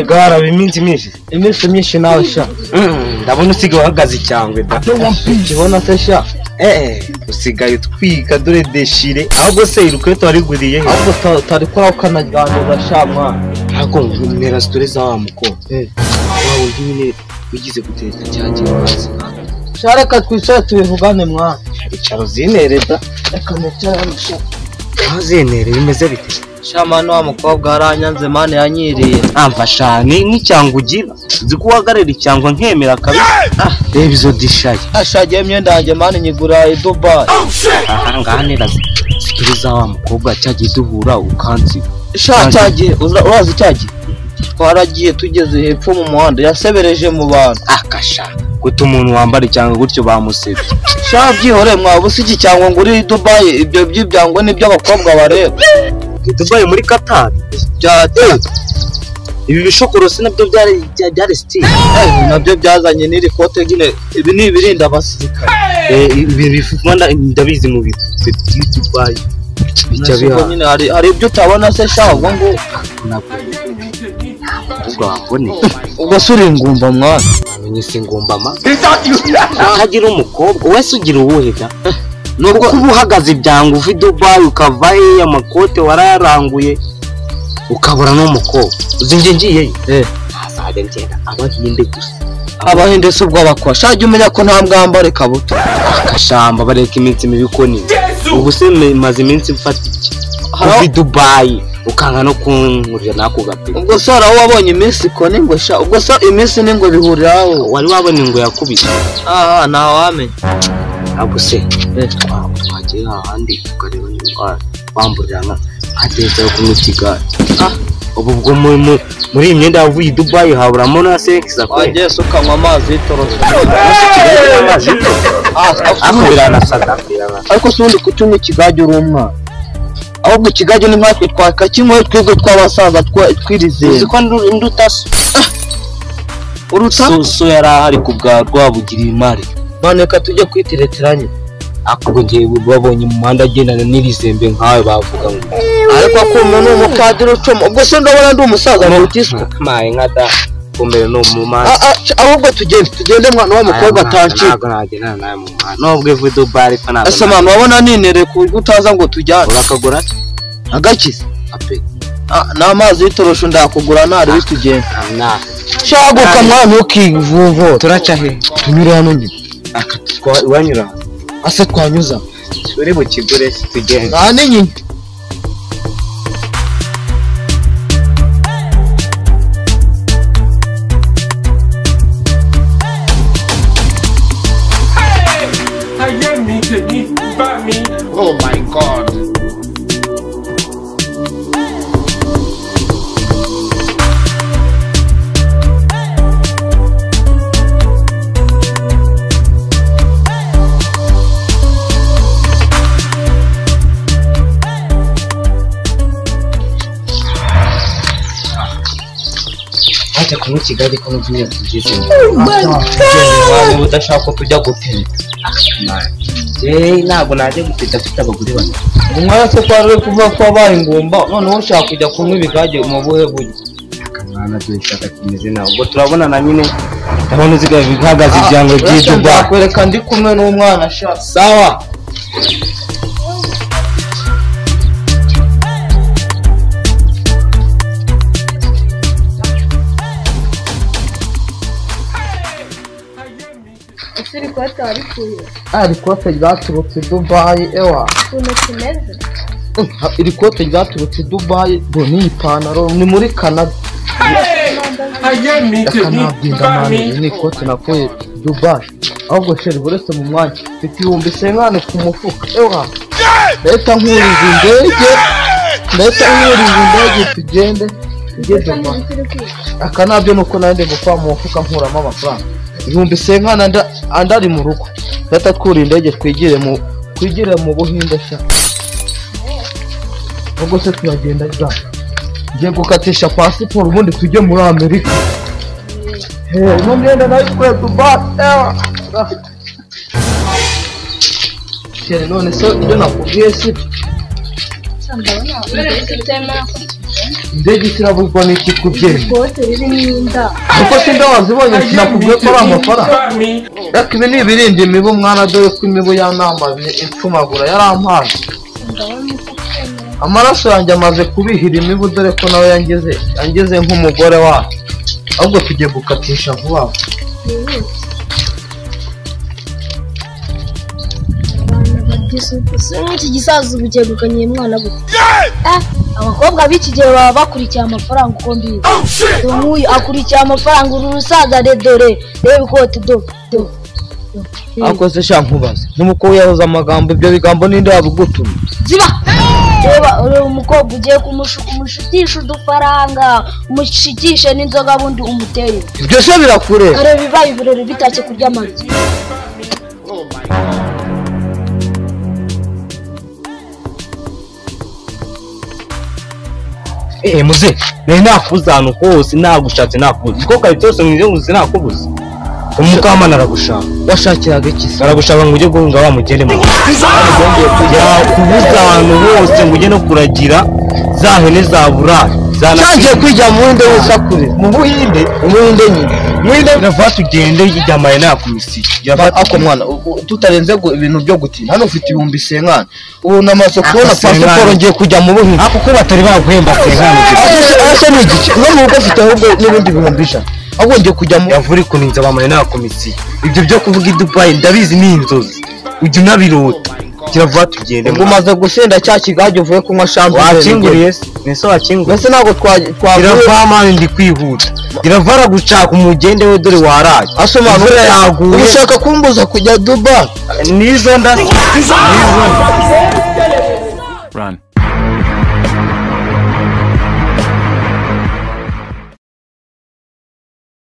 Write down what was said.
Gara biminsi myinshi. Iminsi myinshi nawe sha. Ndabona usigaye uhagaze cyangwe da. Kibona se sha. Usigaye utwika dore deshire. Ahubwo se irukweto wariguriye. Ahubwo tari kwa ukanajyanira sha mwana. Ntago ntera story za wa muko. Wawe nyine ugize guteka cyagiye ukazi. Shareka twisha tubivugane mwana. Icaro zinereda. Reka necara musha. Hazinere bimeze bite? Shamano wa mukobwa aranyanze mane yanyiriye. Amfasha ni cyangwa ugira. Zikuwagarira icyangwa nkemera kabisa. Reba izo dishaye. Ashagiye imyenda yanjye mane nyigura i Dubai. Nganira sikiriza wa mukobwa cyagiye duhura ukanzi. Sha cyagiye urazi cyagiye. Twaragiye tugeze hepfo mu muhanda yasebereje mu bantu. Akasha guta umuntu wambara cyangwa gutyo bamusebye. Sha byihore mwabo siki cyangwa nguri i Dubai ibyo by'ibyango nibyo abakobwa bareba. Dubai muri Qatar ibi bishokoro sinabyo byari style nabyo byazanye n'iri kote gine ibi ni ibirinda abasirikare ibi bifunda ndabizi mu bitu Dubai bijya biha hari ibyo utabona se shaho ngo ubwo ubwo suri ngumba mwana amenye se ngumba ma hagira umukobwa wese ugira uwuhega nubwo kuba uhagaze ibyango uvi Dubai ukavaye amakote warayaranguye ukabura n'umukobwa uzinje ngiye azajya ngenda abahinde gusa abahinde se ubwo bakwa shaje umenya ko nta mbwambare kabuto akashamba bareka iminsi mibikoni ubu se maze iminsi mfatike uvi Dubai ukanga no kunkurira nako gape ubwo so araho wabonye iminsi kone ngo sha ubwo so iminsi ningo bihuriraho wari wabone ngo yakubise nta wamenye ntabwo se twagiye ahandi tukareba niba bamburirana atetse yo kumutiga ubwo muri imyenda yavuye Dubai haburamo na sex akwagiye sukanywa amazi y'itoroso akubirana sada ariko sundi kutumye kigage uri umwana ahubwo kigage ni nkatwe twaka kimwe twego twabasaza twirize uziko ndutaso uruta so yarahari kubwa rwabugira imari maneka tujye kwitireteranye akubwo ngiye babonye mu muhanda agendana n'irizembe nkawe bavuga ngo ariko ko umuntu umukadiri ucoma ubwo se ndabona ndi umusaza mu rutiswa maye nkada komere no mu manda ahubwo tugende mwana wa mukobwa atanci ntago nagendana nawe mu manda nubwo ivu Dubai ko ntago asa mwana wabona ninere ku utaza ngo tujyane urakagura agakize ape n'amazi y'itoroshi ndakugura ntari bitugenda shaguka mwana ukivuvo turaca he tunyura hano nyine wanyura ase twanyuza uri mu kigure tugenda nyine oh my god acha kuno kigali ko ngiye kugeze udashaka tujya gutera ntabwo naje guteta afite abagore bane umwana se kwari kuva kwa baye ngomba none ushaka kujya kunywa ibigage mu buhe buryo akamana dushaka kimeze nawe ubwo turabona na nyine ndabona uzigaye bihagaze ibyango by'Dubai kwereka ndi kumwe n'umwana sha sawa Rikote warikuye rikote ryaturutse Dubai ewa ukuntu kimeze rikote ryaturutse Dubai bo ni ipantaro ni muri Canada ni ikote nakuye Dubai ahubwo sheri buretse mu mwanya mfite ibihumbi 50 ku mufuka ewa leta nkuriza indege tugende akanabyo nuko nande gukwa mu mufuka nkuramo amafaranga ibihumbi 50 andari mu rugo leta twura indege twigire mu Buhinde sha ubwo se turagenda ngiye gukatisha passport ubundi tujye muri Amerika no ngenda nayo kwe Dubai none so iyo nakubwiye se indege isirabuzwa n'iki kubyemera ikote ririmo inda ariko sinda wazibonye sinakubwiye ko ari amafaranga reka ibi ni ibirinda imibu mwana dore ko imibu yanamaze impfumagura yarampaye amaraso yanjye amaze kubihira imibu dore ko nawe yangeze nk'umugore wawe ahubwo tugiye gukatisha vuba iki gisaza ubugegukanye mwana gute abakobwa b'iki gihe baba bakurikiye amafaranga uko mbizi nk'uyu akurikiye amafaranga uru rusaza dore reba ikote do ariko se sha nkubaze nk'umukobwa yahoze amagambo ibyo bigambo ninde wabigutuma ziba reba umukobwa ugiye kumushutisha udufaranga umushikishe n'inzoga bundi umuteye ibyo se birakureba areba bibaye ibirori bitashye kurya amagi muze nari nakubuze ahantu hose nagushatse nakubuze ko kare cyose mwize nguzi nakubuze umukamana aragushaka washakiraga iki se aragushaka ngo ujye guhunga wa mugende mu yakubuza ahantu hose ngo ujye no kuragira za hene za burari zangiye kwijya mu buhinde w'isakure mu buhinde nyine rava tugende yijyamaye na komisiyo ako mwana tutarenze ibintu byo gutinda hano ufite ibihumbi senkana ubu namaze kubona pasiporo ngiye kujya mu buhinde ako ko batari baguhemba senkana ase ni igice no mu rugo ufite ahubwo n'ibindi bihumbi ijana ahubwo ngiye kujya mu yavura ikuninza bamaye na komisiyo ibyo byo kuvuga i Dubai ndabizi ni inzozi ujya unabirota kirava tugende ngo umaze gusenda cya kigage uvuye kunywa shampo wakinguriye se nese wakinguriye ese ntabwo kirava mani ndi kwihuta kirava aragushaka umugende we dore waraye asoma mvura yaguye ushaka kumbuza kujya Dubai nizo nda Run.